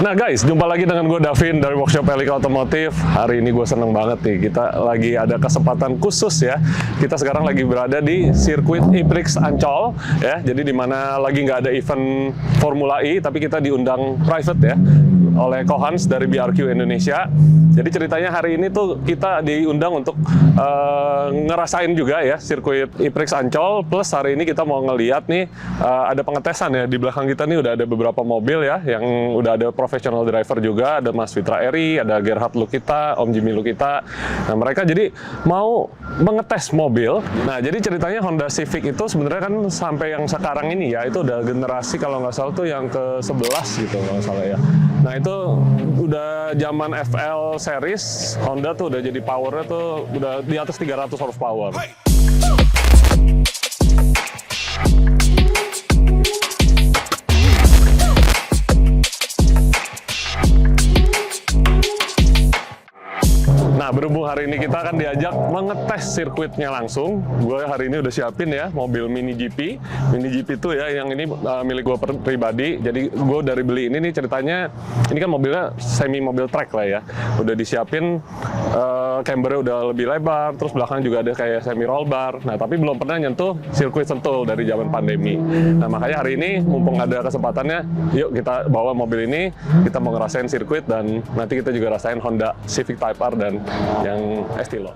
Nah guys, jumpa lagi dengan gue Davin dari Workshop Elika Otomotif. Hari ini gue seneng banget nih, kita lagi ada kesempatan khusus ya. Kita sekarang lagi berada di sirkuit E-Prix Ancol ya. Jadi di mana lagi nggak ada event Formula E, tapi kita diundang private ya oleh Kohans dari BRQ Indonesia. Jadi ceritanya hari ini tuh kita diundang untuk ngerasain juga ya sirkuit E-Prix Ancol. Plus hari ini kita mau ngeliat nih ada pengetesan ya. Di belakang kita nih udah ada beberapa mobil ya yang udah ada professional driver juga, ada Mas Fitra Eri, ada Gerhard Lukita, Om Jimmy Lukita. Nah, mereka jadi mau mengetes mobil. Nah, jadi ceritanya Honda Civic itu sebenarnya kan sampai yang sekarang ini ya, itu udah generasi kalau nggak salah tuh yang ke-11 gitu kalau nggak salah ya. Nah, itu udah zaman FL series, Honda tuh udah jadi powernya tuh udah di atas 300 horsepower. Nah, berhubung hari ini kita akan diajak mengetes sirkuitnya langsung. Gue hari ini udah siapin ya mobil Mini GP. Mini GP itu ya yang ini milik gue pribadi. Jadi gue dari beli ini nih ceritanya, ini kan mobilnya semi mobil track lah ya. Udah disiapin cambernya udah lebih lebar, terus belakang juga ada kayak semi roll bar. Nah, tapi belum pernah nyentuh sirkuit sentul dari zaman pandemi. Nah, makanya hari ini mumpung ada kesempatannya, yuk kita bawa mobil ini, kita mau ngerasain sirkuit dan nanti kita juga rasain Honda Civic Type R dan yang Estilo.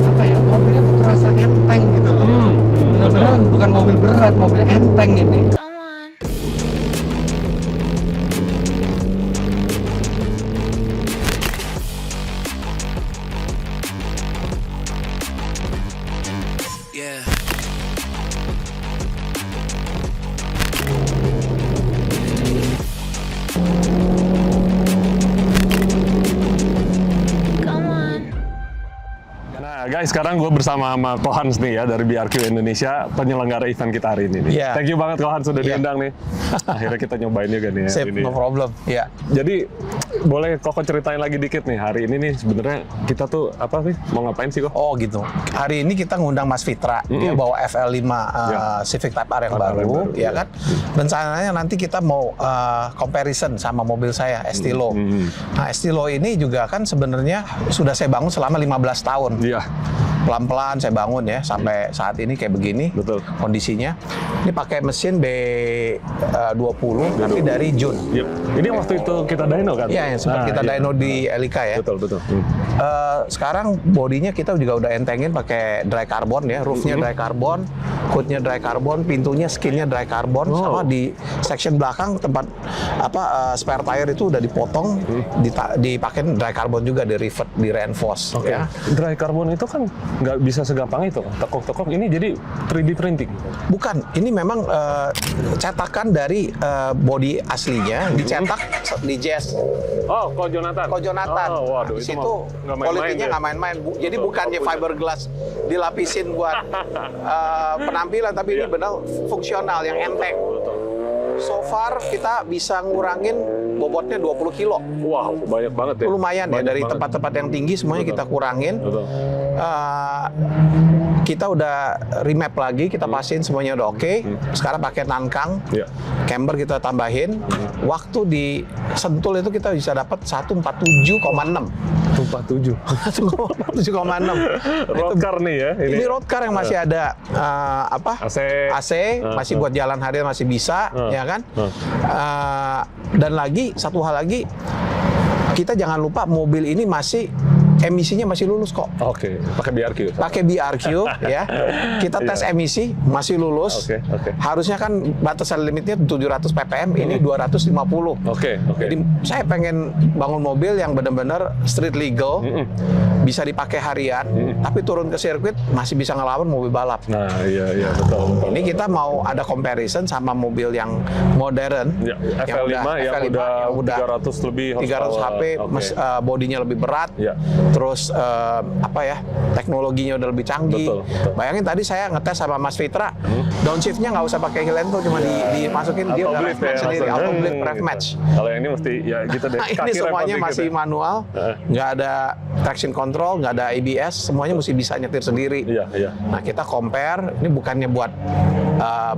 Apa ya, mobilnya tuh terasa enteng gitu. Bener-bener bukan mobil berat, mobilnya enteng ini. Guys, sekarang gue bersama sama Kohans nih ya dari BRQ Indonesia, penyelenggara event kita hari ini nih. Yeah. Thank you banget Kohans sudah Yeah. diundang nih. Akhirnya kita nyobain juga nih ya. Sip, Ini. no problem. Ya. Jadi boleh Koko ceritain lagi dikit nih hari ini nih sebenarnya kita tuh apa sih mau ngapain sih Kok? Oh gitu. Hari ini kita ngundang Mas Fitra, dia bawa FL5 Civic Type R yang baru, ya kan. Rencananya nanti kita mau comparison sama mobil saya Estilo. Nah, Estilo ini juga kan sebenarnya sudah saya bangun selama 15 tahun. Iya. Pelan-pelan saya bangun ya sampai saat ini kayak begini. Betul. Kondisinya. Ini pakai mesin B20 tapi dari Jun. Yep. Ini waktu itu kita dyno kan? Iya, yang sempat kita dyno di Elika ya. Betul, betul. Sekarang bodinya kita juga udah entengin pakai dry carbon ya, roofnya dry carbon, hoodnya dry carbon, pintunya skinnya dry carbon, sama di section belakang tempat spare tire itu udah dipotong, dipakai dry carbon juga, di rivet, di reinforce. Oke. Ya. Dry carbon itu kan nggak bisa segampang itu, tekuk-tekuk ini jadi 3D printing. Bukan, ini memang cetakan dari body aslinya dicetak di Jazz. Oh, Ko Jonathan. Ko Jonathan. Oh, waduh, di itu situ nggak main-main kualitinya ya. nggak main-main. Jadi bukannya fiberglass dilapisin buat penampilan, tapi ini benar fungsional yang enteng. So far kita bisa ngurangin bobotnya 20 kilo. Wow, banyak banget ya. Lumayan ya, dari banget. tempat-tempat yang tinggi semuanya kita kurangin. Betul. Kita udah remap lagi, kita pastiin semuanya udah oke. Sekarang pakai nankang, Iya. camber kita tambahin. Waktu di Sentul itu kita bisa dapat 147,6. 47. 147,6. Road car nih ya. Ini road car yang masih ada AC, masih buat jalan harian masih bisa, ya kan? Dan lagi satu hal lagi, kita jangan lupa mobil ini masih emisinya masih lulus kok. Oke, pakai BRQ. Pakai BRQ ya. Kita tes emisi masih lulus. Oke. Harusnya kan batasan limitnya 700 ppm, ini 250. Oke. Jadi saya pengen bangun mobil yang benar-benar street legal, bisa dipakai harian, tapi turun ke sirkuit masih bisa ngelawan mobil balap. Nah, iya betul. Ini kita mau ada comparison sama mobil yang modern, Ya, FL5 yang udah 300 lebih 300 HP, Oke. bodinya lebih berat. Ya. terus apa ya, teknologinya udah lebih canggih. Betul. Bayangin tadi saya ngetes sama Mas Fitra, downshiftnya nggak usah pakai heel toe, cuma dimasukin dia udah ref match sendiri, auto blade ref match. Kalau yang ini mesti ya gitu deh. Nah, ini Kaki semuanya repot masih dikit ya. manual, nggak ada traction control, nggak ada ABS, semuanya mesti bisa nyetir sendiri. Iya. Nah, kita compare, ini bukannya buat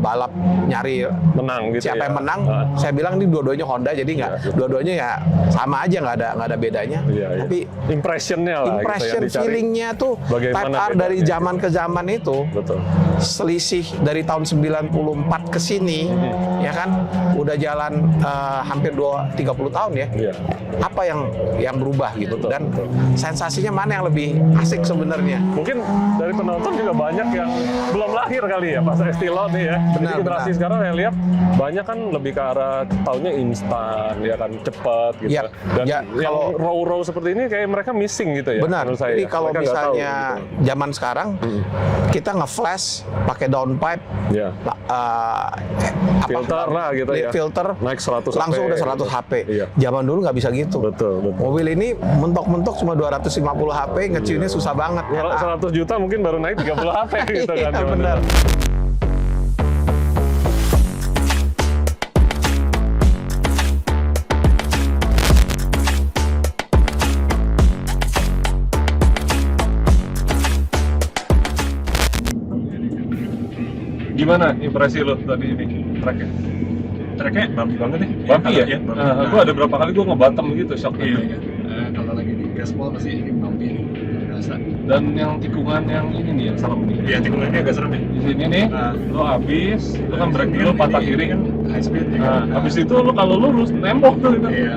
balap nyari Menang gitu siapa ya. yang menang. Saya bilang ini dua-duanya Honda, jadi nggak dua-duanya ya sama aja, nggak ada bedanya. Iya. Tapi Impressionnya lah. impression, gitu, yang dicari. feelingnya tuh Bagaimana Type R dari bedanya zaman ke zaman itu Betul. selisih dari tahun 94 ke sini, ya kan, udah jalan hampir 30 tahun ya. Iya. Apa yang berubah gitu, Betul, dan betul. sensasinya mana yang lebih asik sebenarnya? Mungkin dari penonton juga banyak yang belum lahir kali ya pas Estilo nih ya. Jadi Benar, generasi benar. sekarang saya lihat banyak kan lebih ke arah taunya instan, ya kan cepat gitu. Ya, Dan ya, yang kalau- raw seperti ini kayak mereka missing gitu ya. Benar. menurut saya. Jadi kalau Mereka nggak tahu misalnya gitu. zaman sekarang kita nge-flash pakai downpipe, Ya. Filter lah gitu ya. filter Naik 100 langsung HP udah 100 gitu. HP. Iya. Zaman dulu nggak bisa gitu. Betul. Mobil ini mentok-mentok cuma 250 HP, ngeciunnya susah banget. Kalau 100 juta mungkin baru naik 30 HP gitu kan. Iya, benar. Gimana impresi lo tadi ini tracknya? Tracknya bumpy banget ya. Bumpy ya? bumpy. Gue ada berapa kali gue nge-bottom gitu shocknya. Iya. Kalau lagi di gaspol pasti ini bumpy nih. Biasa. Dan yang tikungan yang ini nih yang serem nih. Iya, tikungannya agak serem ya. Di sini nih, lo habis, lo kan break dulu patah kiri kan. High speed ya. Nah, habis itu lo kalau lurus nembok tuh gitu. Iya.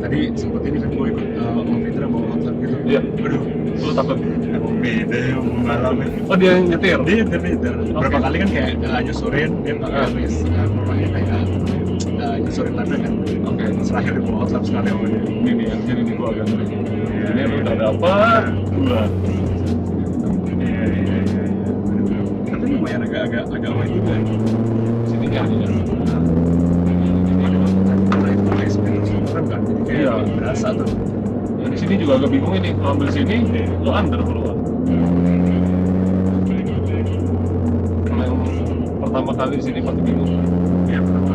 Tadi sempet ini kan gue ikut Om Fitra bawa hotline gitu. Iya. Aduh, Lo takut. emang beda ya pengalaman. Oh dia yang nyetir? Dia nyetir. Berapa kali kan kayak nyusurin, dia habis namanya kayak nyusurin tanda kan. Oke. Terakhir dibawa hotline sekali sama dia. Ini nih ya, jadi nih gue agak ngeri. Ini lo udah dapat dua. Tapi lumayan agak main juga. Sini ya. Iya. Berasa tuh. Ya, di sini juga agak bingung ini. Kalau ambil sini, lo under keluar. Kalau yang pertama kali di sini pasti bingung. Iya, pertama.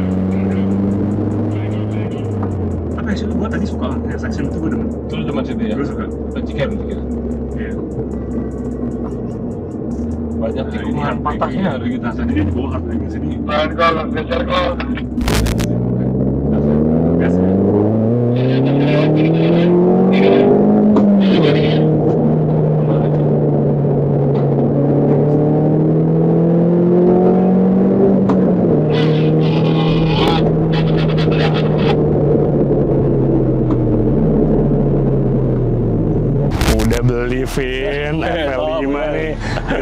Tapi sih gua tadi suka ya, section itu gua demen. Terus demen situ ya? Gua suka. Ciken gitu. Iya. Banyak tikungan patahnya ada gitu. Nah, tadi dia dibawa hard lagi sini. Gas. Udah beli Vin, FL5 nih.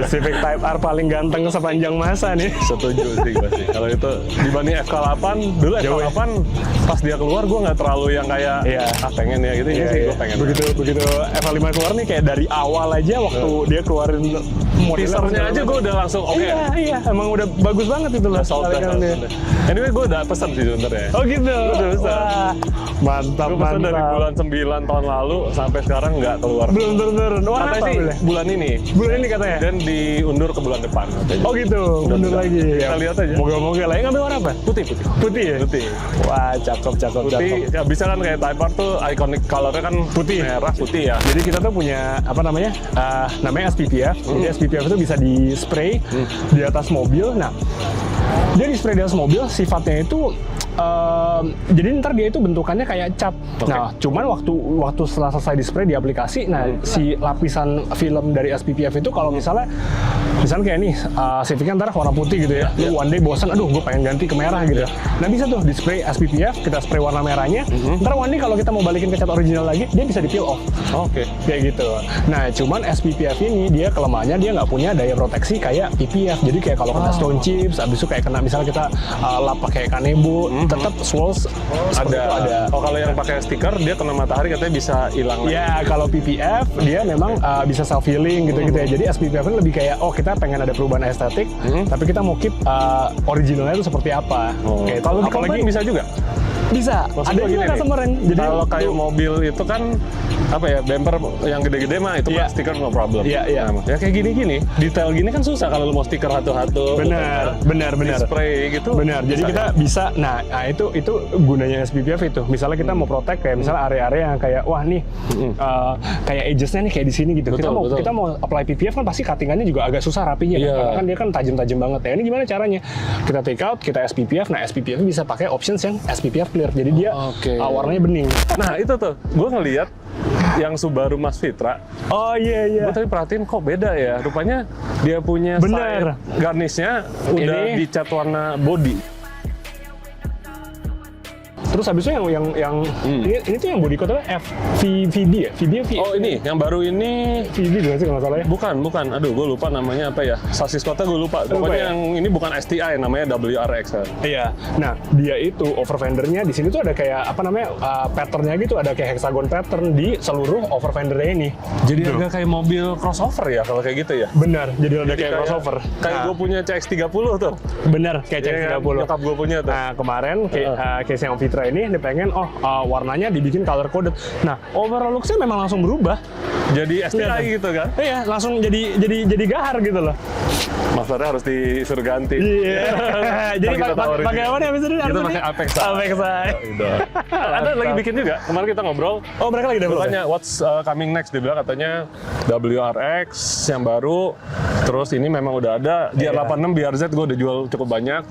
Civic Type R paling ganteng sepanjang masa nih. Setuju sih gue sih. Kalau itu dibanding FK8, dulu Jauh ya? FK8 pas dia keluar gue nggak terlalu yang kayak Iya. pengen ya gitu. Ini Iya, sih iya. gue pengen. Begitu FL5 keluar nih kayak dari awal aja waktu dia keluarin modelnya. Teasernya aja gue udah langsung oke. Iya, emang udah bagus banget itu loh. Sold dah, kali-kali. sold dah. Anyway gue udah pesan sih sebenarnya. Oh gitu. Udah pesan. Wah, mantap, Gue pesan dari mantap. bulan 9 tahun lalu sampai sekarang nggak keluar. Belum turun-turun. Wah, Katanya apa sih boleh? bulan ini. Bulan ini katanya. Dan diundur ke bulan depan. katanya. Oh gitu, mundur udah. lagi. Kita lihat aja. Moga-moga lah. Yang ngambil warna apa? Putih. Putih ya? Putih. Wah, cakep. Putih, ya bisa kan kayak Type R tuh iconic colornya kan Putih. merah putih ya. Jadi kita tuh punya apa namanya? Namanya SPPF. Jadi SPPF itu bisa di spray di atas mobil. Nah, dia di spray di atas mobil sifatnya itu jadi ntar dia itu bentukannya kayak cap. Oke. Nah, cuman waktu setelah selesai di spray di aplikasi, nah si lapisan film dari SPPF itu kalau misalnya kayak nih Civicnya ntar warna putih gitu ya, lu one day bosan, aduh gue pengen ganti ke merah gitu. Nah bisa tuh di spray SPPF, kita spray warna merahnya, ntar one day kalau kita mau balikin ke cat original lagi, dia bisa di peel off. Oke. Kayak gitu. Nah, cuman SPPF ini dia kelemahannya dia nggak punya daya proteksi kayak PPF. Jadi kayak kalau kena stone chips, abis itu kayak kena misalnya kita lap pakai kanebo, tetap swirls seperti itu ada. Oh kalau yang pakai stiker dia kena matahari katanya bisa hilang. lagi. Ya, kalau PPF dia memang bisa self healing gitu-gitu ya. Jadi SPPF ini lebih kayak kita pengen ada perubahan estetik, tapi kita mau keep originalnya itu seperti apa. Oh. Kayak itu. Kalau di Apalagi combine bisa juga. Bisa. Maksud Ada gua juga gini nih, customer yang jadi kalau kayak mobil itu kan apa ya, bumper yang gede-gede mah itu Iya. mah stiker no problem. Iya, iya. Nah, ya kayak gini-gini, detail gini kan susah kalau lu mau stiker hatu-hatu. benar. Spray gitu. Benar. Jadi bisa kita ya? bisa. Nah, itu gunanya SPPF itu. Misalnya kita mau protect kayak misalnya area-area yang kayak wah nih kayak edges-nya nih kayak di sini gitu. Betul. Kita mau apply PPF kan pasti cuttingannya juga agak susah rapinya. Iya. Karena kan dia kan tajam-tajam banget ya. Ini gimana caranya? Kita take out, kita SPPF. Nah, SPPF bisa pakai options yang SPPF clear. Jadi dia Oke. warnanya bening. Nah itu tuh, gue ngeliat yang Subaru Mas Fitra, Oh iya. gue tadi perhatiin kok beda ya. Rupanya dia punya Bener. side garnishnya udah Ini- dicat warna body. Terus habis itu yang ini tuh yang body code VB ya? VB. Oh ini, yang baru ini VB juga sih kalau nggak salah ya. bukan. Aduh, gue lupa namanya apa ya. Sasis kota gue lupa. Pokoknya ya? yang ini bukan STI, namanya WRX. Kan? Iya. Nah, dia itu over fendernya di sini tuh ada kayak apa namanya patternnya gitu, ada kayak hexagon pattern di seluruh over fendernya ini. Jadi agak kayak mobil crossover ya kalau kayak gitu ya. Benar. Jadi ada kayak crossover. Kayak gue punya CX-30 tuh. Benar, kayak Iya kan? CX-30. Nyokap gue punya tuh. Nah, kemarin case yang Vitra ini dia pengen warnanya dibikin color coded. Nah, overall looks-nya memang langsung berubah. Jadi STI Kelihatan. gitu kan. Iya, langsung jadi gahar gitu loh. Masternya harus disuruh ganti. Iya. Jadi Ntar kita tawarin pakai juga. apa nih habis itu? Kita pakai Apexa. Apexa. Udah. Ada lagi bikin juga. Kemarin kita ngobrol. Oh, mereka lagi Gue dapat. tanya what's coming next, dia bilang katanya WRX yang baru, terus ini memang udah ada GR86 BRZ gue udah jual cukup banyak.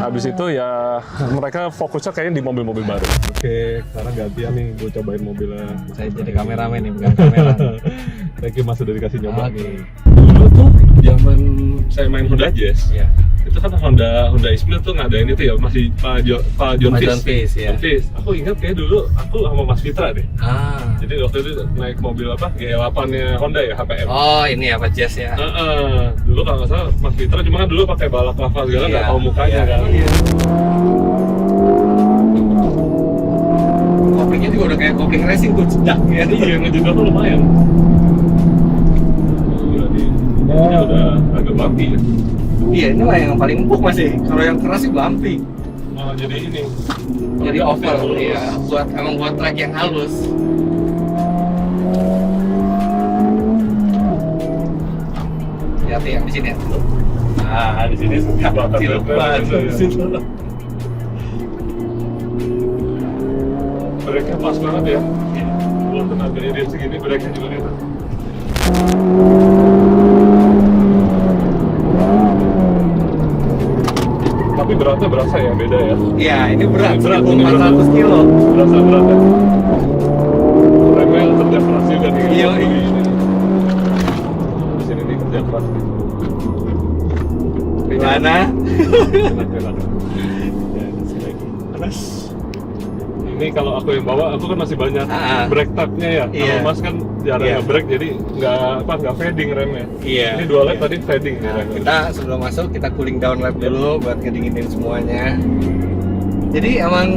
Habis itu ya mereka fokusnya kayaknya di mobil-mobil baru. Oke, sekarang gantian nih gue cobain mobilnya. Saya jadi kameramen nih, bukan kamera. Thank you Mas udah dikasih nyoba. Oke. Dulu tuh zaman saya main Honda Jazz, Iya. itu kan Honda Ismail tuh ngadain itu ya, masih Pak John Pak Fish. John Fish, ya. John Fish. Aku ingat kayak dulu aku sama Mas Fitra deh. Jadi waktu itu naik mobil apa? G8-nya Honda ya, HPM. Oh, ini apa Jazz ya? Dulu kalau nggak salah Mas Fitra cuma kan dulu pakai balak-lava segala nggak Iya. tahu mukanya kan. Koplingnya juga udah kayak kopling racing tuh, cedak ya. Iya, ngejegal tuh lumayan. Ini udah agak bumpy ya. Iya, ini lah yang paling empuk masih. Kalau yang keras sih bumpy. Oh, jadi ini. Jadi oval, iya. Emang buat track yang halus. Hati-hati ya di sini ya. Di sini sepi banget. Kecil banget. Brake-nya pas banget ya. Kalau tenaganya dia segini, brake-nya juga gitu. Tapi beratnya berasa ya, beda ya. Iya, ini berat. Berat, 400 kilo. Berasa berat ya. Remnya kerja keras juga nih. Iya, Di iya. sini. Di sini nih kerja keras nih. Gimana? Enak. Panas. Ini kalau aku yang bawa, aku kan masih banyak brake tab-nya ya. Iya. Kalau Mas kan jarang Iya. nge-brake, jadi nggak fading remnya. Iya. Ini 2 lap tadi fading ya remnya. Kita sebelum masuk kita cooling down lap dulu buat ngedinginin semuanya. Jadi emang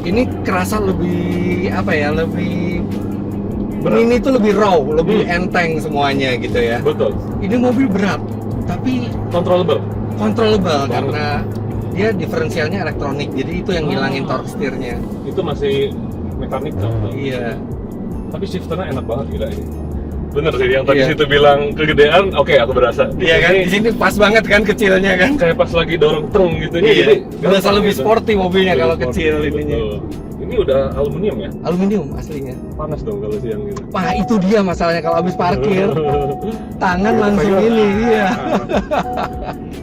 ini kerasa lebih apa ya, lebih Berat. ini tuh lebih raw, lebih enteng semuanya gitu ya. Betul. Ini mobil berat tapi Controllable. controllable Banget. karena dia diferensialnya elektronik, jadi itu yang ngilangin torque setirnya. Itu masih mekanik kan. Iya. Tapi shifternya enak banget gila ini. Bener sih yang tadi Iya. situ bilang kegedean, oke aku berasa. Iya kan, di sini pas banget kan kecilnya kan. Kayak pas lagi dorong trung gitu. Iya. Berasa gampang lebih gitu. sporty mobilnya Lebih kalau sporty, kecil ininya. betul. Ini udah aluminium ya? Aluminium aslinya. Panas dong kalau siang gitu. Wah, itu dia masalahnya kalau habis parkir, tangan langsung ini, iya.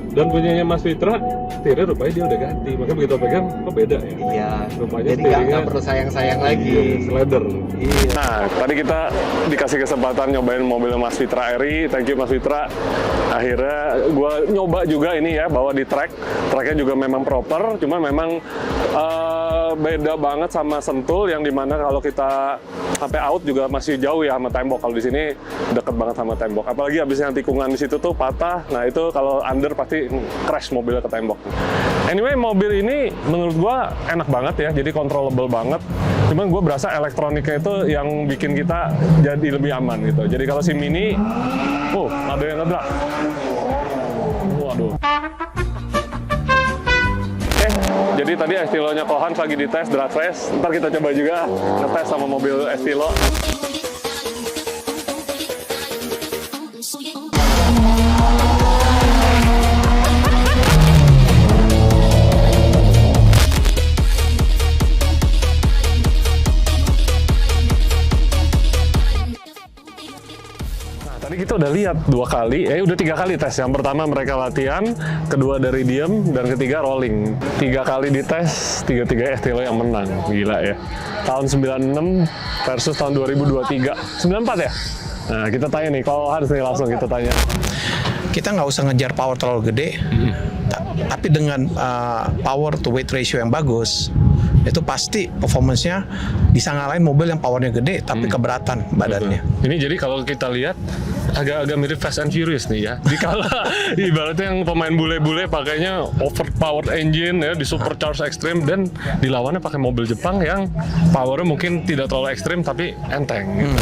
Dan punyanya Mas Fitra, setirnya rupanya dia udah ganti. Makanya begitu pegang, kok beda ya? Iya. Rupanya Jadi steeringnya- nggak perlu sayang-sayang lagi. Slider. Iya. Nah, tadi kita dikasih kesempatan nyobain mobil Mas Fitra Eri. Thank you Mas Fitra. Akhirnya gue nyoba juga ini ya, bawa di track. Tracknya juga memang proper, cuma memang beda banget sama Sentul yang dimana kalau kita sampai out juga masih jauh ya sama tembok. Kalau di sini deket banget sama tembok. Apalagi habis yang tikungan di situ tuh patah. Nah itu kalau under pasti crash mobilnya ke tembok. Anyway, mobil ini menurut gua enak banget ya, jadi controllable banget. Cuman gue berasa elektroniknya itu yang bikin kita jadi lebih aman gitu. Jadi kalau si Mini, ada yang ngebrak. Waduh. Jadi tadi Estilo-nya Kohans lagi dites drag race. Ntar kita coba juga ngetes sama mobil Estilo. Tadi kita udah lihat 2 kali, udah 3 kali tes. Yang pertama mereka latihan, kedua dari diem, dan ketiga rolling. 3 kali dites, 3-3 Estilo yang menang. Gila ya. Tahun 96 versus tahun 2023. 94 ya? Nah, kita tanya nih, kalau Hans nih langsung kita tanya. Kita nggak usah ngejar power terlalu gede, tapi dengan power to weight ratio yang bagus, itu pasti performance-nya bisa ngalahin mobil yang powernya gede tapi keberatan badannya. Ini jadi kalau kita lihat agak-agak mirip Fast and Furious nih ya. Dikala ibaratnya yang pemain bule-bule pakainya overpowered engine ya, di supercharge ekstrim, dan dilawannya pakai mobil Jepang yang powernya mungkin tidak terlalu ekstrim tapi enteng. Gitu.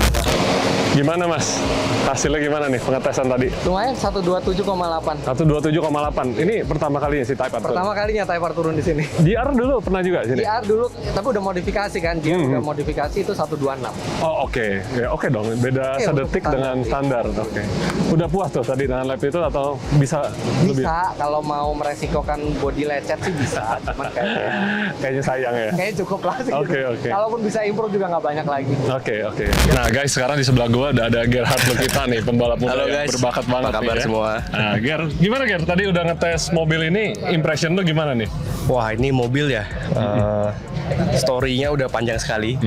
Gimana Mas? Hasilnya gimana nih pengetesan tadi? Lumayan 127,8. 127,8. Ini pertama kalinya si Type R. Pertama kalinya Type R turun di sini. GR dulu pernah juga sini? GR dulu, tapi udah modifikasi kan. Udah modifikasi itu 126. Oh oke. Ya, oke dong. Beda Oke, sedetik untuk dengan standar. Oke. Udah puas tuh tadi dengan lap itu atau bisa lebih? Bisa, kalau mau meresikokan body lecet sih bisa. Cuman Kayaknya sayang ya. kayaknya cukup lah sih. Oke. Kalaupun bisa improve juga nggak banyak lagi. Oke. Nah guys, sekarang di sebelah gua udah ada Gerhard kita nih, pembalap muda Halo, yang guys. berbakat banget. Apa kabar nih, ya. semua? Nah, Ger, gimana Ger? Tadi udah ngetes mobil ini, impression lu gimana nih? Wah, ini mobil ya. Story-nya udah panjang sekali.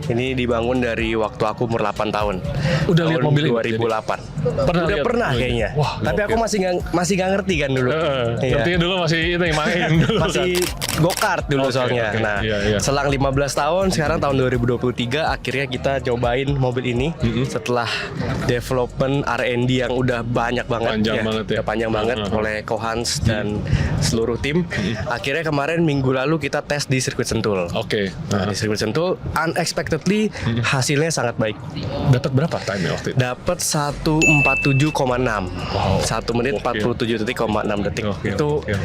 Ini dibangun dari waktu aku umur 8 tahun. Udah lihat Tahun mobil ini? 2008. Pernah Udah lihat pernah mobil ini? kayaknya. Wah, Tapi aku masih nggak ngerti kan dulu. Iya. Ngertinya dulu masih itu yang main dulu Masih go-kart dulu Oke, soalnya. oke. Nah, Iya. selang 15 tahun, sekarang tahun 2023 akhirnya kita cobain mobil ini setelah development R&D yang udah banyak banget Panjang banget ya. Udah panjang banget oleh Kohans dan seluruh tim. Akhirnya kemarin minggu lalu kita tes di sirkuit Sentul. Oke. Nah, di sirkuit Sentul unexpectedly hasilnya sangat baik. Dapat berapa time waktu itu? Dapat 147,6. 1 menit Gokil. 47,6 detik. Gokil, Itu gokil.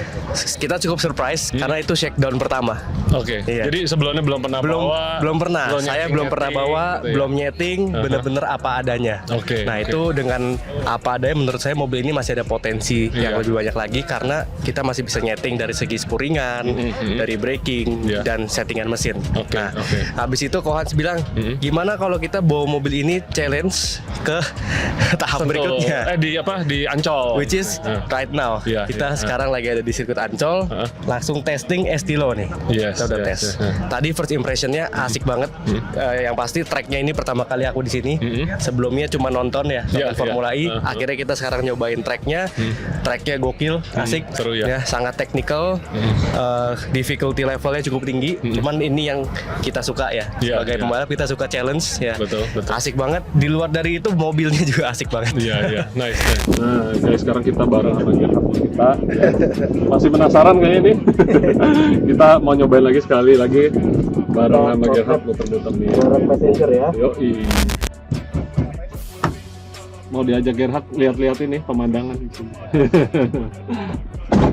kita cukup surprise karena itu shakedown pertama. Oke. Iya. Jadi sebelumnya belum pernah bawa? Belum pernah. belum Saya nyeting- belum pernah nyeting bawa, gitu ya? belum nyeting, bener-bener apa adanya. Oke, Nah oke. itu dengan apa adanya menurut saya mobil ini masih ada potensi yang Iya. lebih banyak lagi karena kita masih bisa nyeting dari segi spuringan, dari braking Iya. dan settingan mesin. Oke, Nah, oke. habis itu Kohans bilang, gimana kalau kita bawa mobil ini challenge ke tahap Sentul. berikutnya? Di Ancol. Which is right now. Iya, Kita iya. sekarang lagi ada di sirkuit Ancol, langsung testing Estilo nih. Yes, Kita udah yes, tes. yes. Tadi first impressionnya asik banget. Yang pasti tracknya ini pertama kali aku di sini. Sebelumnya cuma nonton ya, nonton Iya, Formula iya. E. Akhirnya kita sekarang nyobain tracknya. Tracknya gokil, asik. seru ya. Sangat technical. Difficulty levelnya cukup tinggi. Cuman ini yang kita suka ya. Iya, Sebagai iya. pembalap kita suka challenge ya. Betul. Asik banget. Di luar dari itu mobilnya juga asik banget. Iya. Nice. Nah, guys, sekarang kita bareng sama Gerhard kita. Masih penasaran kayaknya nih. Kita mau nyobain lagi sekali lagi bareng sama Gerhard muter-muter nih. Bareng passenger ya. Yoi. Mau diajak Gerhard lihat-lihat ini pemandangan.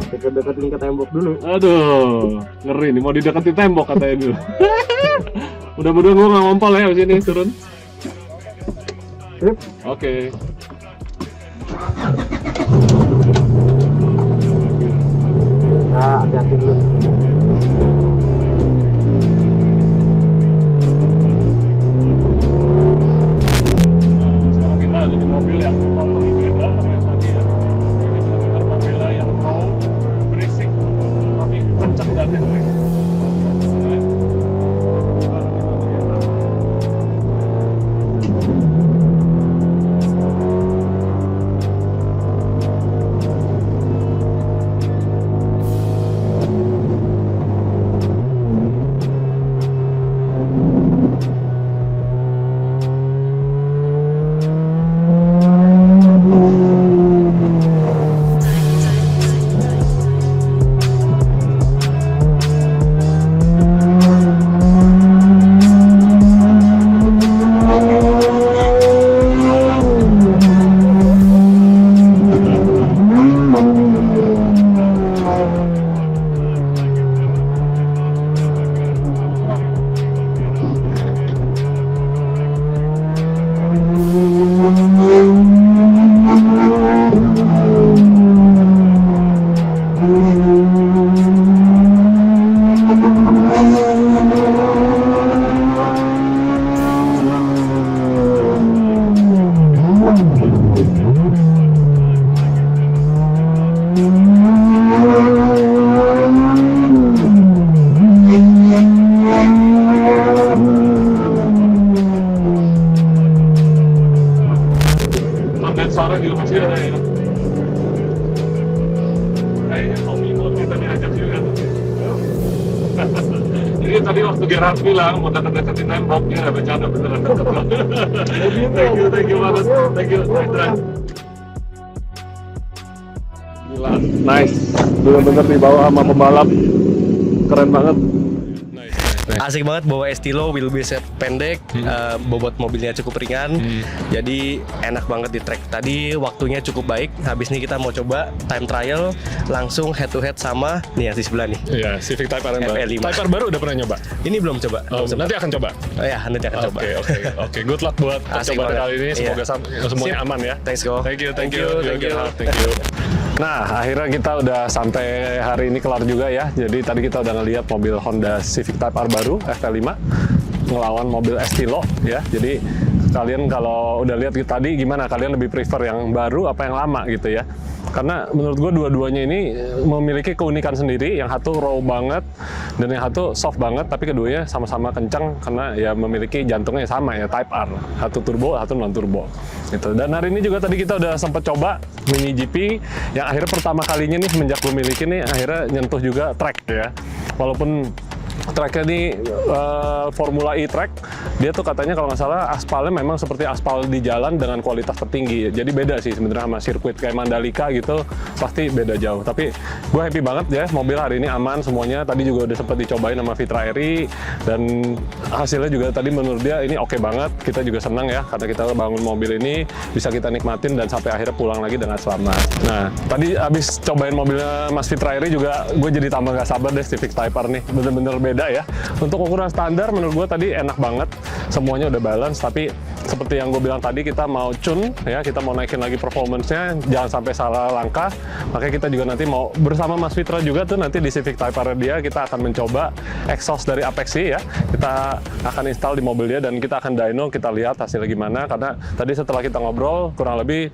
Deket-deketin ke tembok dulu. Aduh, ngeri nih mau dideketin tembok katanya dulu. Udah berdua gua nggak ngompol ya abis ini turun. Oke. Nah, hati-hati dulu. Sekarang kita ada di mobil yang totally beda sama yang tadi ya. Ini benar-benar mobil yang raw, berisik, tapi kencang dan enak. suara juga masih ada ya. Kayaknya Tommy mau kita diajak juga tuh. Jadi tadi waktu Gerard bilang mau deket-deketin tembok, dia nggak bercanda beneran deket. Thank you banget, thank you. Gila, nice. Bener-bener dibawa sama pembalap, keren banget. Asik banget bawa Estilo, wheelbase pendek, bobot mobilnya cukup ringan, jadi enak banget di track. Tadi waktunya cukup baik. Habis ini kita mau coba time trial langsung head to head sama nih yang di sebelah nih. Iya, Civic Type R yang baru. FE5. Type R baru udah pernah nyoba? Ini belum coba. Oh, nanti akan coba. Oh ya, nanti akan coba. Oke. Good luck buat Asik percobaan banget. kali ini. Semoga Iya. semuanya Sip. aman ya. Thanks, Go. Thank you. Thank you. Thank you. Nah, akhirnya kita udah sampai hari ini kelar juga ya. Jadi tadi kita udah ngeliat mobil Honda Civic Type R baru FE5 ngelawan mobil Estilo ya. Jadi kalian kalau udah lihat tadi gimana? Kalian lebih prefer yang baru apa yang lama gitu ya? Karena menurut gue dua-duanya ini memiliki keunikan sendiri. Yang satu raw banget dan yang satu soft banget, tapi keduanya sama-sama kencang karena ya memiliki jantungnya sama ya, Type R. Satu turbo, satu non turbo. Gitu. Dan hari ini juga tadi kita udah sempat coba Mini GP yang akhirnya pertama kalinya nih semenjak gue miliki nih akhirnya nyentuh juga track ya. Walaupun tracknya ini Formula E track, dia tuh katanya kalau nggak salah aspalnya memang seperti aspal di jalan dengan kualitas tertinggi. Jadi beda sih sebenarnya sama sirkuit kayak Mandalika gitu, pasti beda jauh. Tapi gue happy banget ya, mobil hari ini aman semuanya. Tadi juga udah sempat dicobain sama Fitra Eri dan hasilnya juga tadi menurut dia ini oke banget. Kita juga senang ya karena kita bangun mobil ini bisa kita nikmatin dan sampai akhirnya pulang lagi dengan selamat. Nah, tadi abis cobain mobilnya Mas Fitra Eri juga gue jadi tambah gak sabar deh Civic Type R nih. Bener-bener beda ya. Untuk ukuran standar menurut gue tadi enak banget, semuanya udah balance. Tapi seperti yang gue bilang tadi, kita mau tune ya, kita mau naikin lagi performance-nya, jangan sampai salah langkah. Makanya kita juga nanti mau bersama Mas Fitra juga tuh nanti di Civic Type R dia kita akan mencoba exhaust dari Apexi ya. Kita akan install di mobil dia dan kita akan dyno, kita lihat hasilnya gimana. Karena tadi setelah kita ngobrol kurang lebih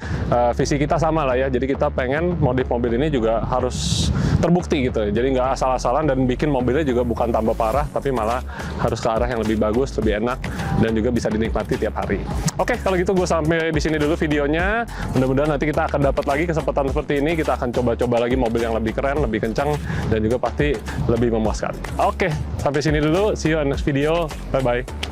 visi kita sama lah ya. Jadi kita pengen modif mobil ini juga harus terbukti gitu. Jadi nggak asal-asalan dan bikin mobilnya juga bukan tambah parah, tapi malah harus ke arah yang lebih bagus, lebih enak, dan juga bisa dinikmati tiap hari. Oke, kalau gitu gue sampai di sini dulu videonya. Mudah-mudahan nanti kita akan dapat lagi kesempatan seperti ini. Kita akan coba-coba lagi mobil yang lebih keren, lebih kencang, dan juga pasti lebih memuaskan. Oke, sampai sini dulu. See you on next video. Bye-bye.